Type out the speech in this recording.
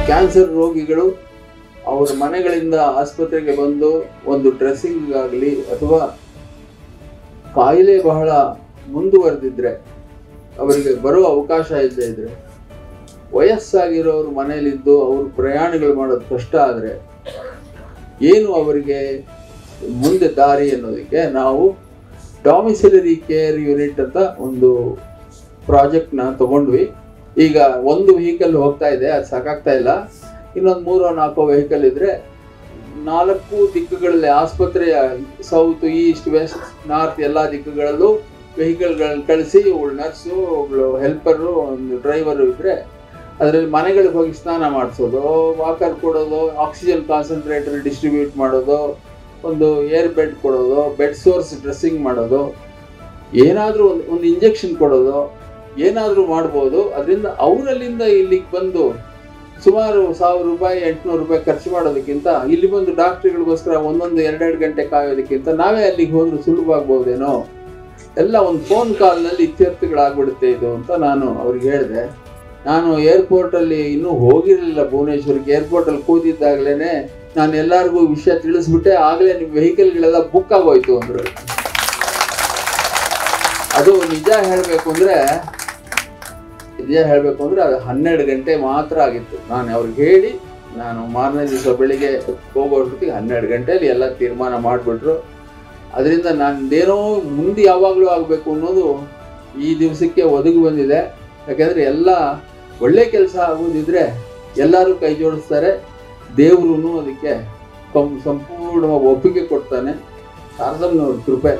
Cancer ರೋಗಿಗಳು ಅವರ ಮನೆಗಳಿಂದ ಆಸ್ಪತ್ರೆಗೆ ಬಂದು ಒಂದು ಡ್ರೆಸ್ಸಿಂಗ್ ಆಗಲಿ ಅಥವಾ ಕಾಯಿಲೆ ಬಹಳ ಮುಂದುವರೆದಿದ್ರೆ ಅವರಿಗೆ ಬರೋ ಅವಕಾಶ ಇಲ್ಲದೆ ಇದ್ರೆ ವಯಸ್ಸಾಗಿರೋರು ಮನೆಯಲ್ಲಿದ್ದು ಅವರು ಪ್ರಯಾಣಗಳು ಮಾಡೋದು ಕಷ್ಟ ಆದರೆ ಏನು ಅವರಿಗೆ ಮುಂದೆ ದಾರಿ ಅನ್ನೋದಕ್ಕೆ ನಾವು ಡಾಮಿಸಿಲರಿ ಕೇರ್ ಯೂನಿಟ್ ಅಂತ ಒಂದು ಪ್ರಾಜೆಕ್ಟ್ನ ತಗೊಂಡ್ವಿ. ಈಗ ಒಂದು ವೆಹಿಕಲ್ ಹೋಗ್ತಾ ಇದೆ, ಅದು ಸಾಕಾಗ್ತಾ ಇಲ್ಲ. ಇನ್ನೊಂದು 3-4 ವೆಹಿಕಲ್ ಇದ್ರೆ 4 ದಿಕ್ಕುಗಳಲ್ಲಿ ಆಸ್ಪತ್ರೆಯ ಸೌತ್, ಈಸ್ಟ್, ವೆಸ್ಟ್, ನಾರ್ತ್ ಎಲ್ಲ ದಿಕ್ಕುಗಳಲ್ಲೂ ವೆಹಿಕಲ್ಗಳನ್ನ ಕಳಿಸಿ ಒಬ್ಬಳು ನರ್ಸು, ಒಬ್ಳು ಹೆಲ್ಪರು, ಒಂದು ಡ್ರೈವರು ಇದ್ರೆ ಅದರಲ್ಲಿ ಮನೆಗಳಿಗೆ ಹೋಗಿ ಸ್ನಾನ ಮಾಡಿಸೋದು, ವಾಕರ್ ಕೊಡೋದು, ಆಕ್ಸಿಜನ್ ಕಾನ್ಸಂಟ್ರೇಟರ್ ಡಿಸ್ಟ್ರಿಬ್ಯೂಟ್ ಮಾಡೋದು, ಒಂದು ಏರ್ ಬೆಡ್ ಕೊಡೋದು, ಬೆಡ್ ಸೋರ್ಸ್ ಡ್ರೆಸ್ಸಿಂಗ್ ಮಾಡೋದು, ಏನಾದರೂ ಒಂದು ಇಂಜೆಕ್ಷನ್ ಕೊಡೋದು, ಏನಾದರೂ ಮಾಡ್ಬೋದು. ಅದರಿಂದ ಅವರಲ್ಲಿಂದ ಇಲ್ಲಿಗೆ ಬಂದು ಸುಮಾರು 1000 ರೂಪಾಯಿ 800 ರೂಪಾಯಿ ಖರ್ಚು ಮಾಡೋದಕ್ಕಿಂತ ಇಲ್ಲಿ ಬಂದು ಡಾಕ್ಟ್ರುಗಳಿಗೋಸ್ಕರ 1-2 ಗಂಟೆ ಕಾಯೋದಕ್ಕಿಂತ ನಾವೇ ಅಲ್ಲಿಗೆ ಹೋದ್ರೆ ಸುಲಭವಾಗ್ಬೋದೇನೋ, ಎಲ್ಲ ಒಂದು ಫೋನ್ ಕಾಲ್ನಲ್ಲಿ ಇತ್ಯರ್ಥಗಳಾಗ್ಬಿಡುತ್ತೆ ಇದು ಅಂತ ನಾನು ಅವ್ರಿಗೆ ಹೇಳಿದೆ. ನಾನು ಏರ್ಪೋರ್ಟಲ್ಲಿ ಇನ್ನೂ ಹೋಗಿರಲಿಲ್ಲ, ಭುವನೇಶ್ವರಿಗೆ ಏರ್ಪೋರ್ಟಲ್ಲಿ ಕೂತಿದ್ದಾಗಲೇ ನಾನು ಎಲ್ಲರಿಗೂ ವಿಷಯ ತಿಳಿಸ್ಬಿಟ್ಟೆ. ಆಗಲೇ ನಿಮ್ಮ ವೆಹಿಕಲ್ಗಳೆಲ್ಲ ಬುಕ್ ಆಗೋಯ್ತು ಅಂದರು. ಅದು ನಿಜ ಹೇಳಬೇಕು ಅಂದರೆ ಅದು 12 ಗಂಟೆ ಮಾತ್ರ ಆಗಿತ್ತು. ನಾನು ಅವ್ರಿಗೆ ಹೇಳಿ ನಾನು ಮಾರನೇ ದಿವಸ ಬೆಳಿಗ್ಗೆ ಹೋಗೋಷ್ಟೊತ್ತಿಗೆ 12 ಗಂಟೆಯಲ್ಲಿ ಎಲ್ಲ ತೀರ್ಮಾನ ಮಾಡಿಬಿಟ್ರು. ಅದರಿಂದ ನಾನೇನೋ ಮುಂದೆ ಯಾವಾಗಲೂ ಆಗಬೇಕು ಅನ್ನೋದು ಈ ದಿವಸಕ್ಕೆ ಒದಗಿ ಬಂದಿದೆ. ಯಾಕೆಂದರೆ ಎಲ್ಲ ಒಳ್ಳೆ ಕೆಲಸ ಆಗೋದಿದ್ರೆ ಎಲ್ಲರೂ ಕೈ ಜೋಡಿಸ್ತಾರೆ, ದೇವ್ರೂ ಅದಕ್ಕೆ ಸಂಪೂರ್ಣವಾಗಿ ಒಪ್ಪಿಗೆ ಕೊಡ್ತಾನೆ. ಶಾರದಮ್ಮನವ್ರ ಕೃಪೆ.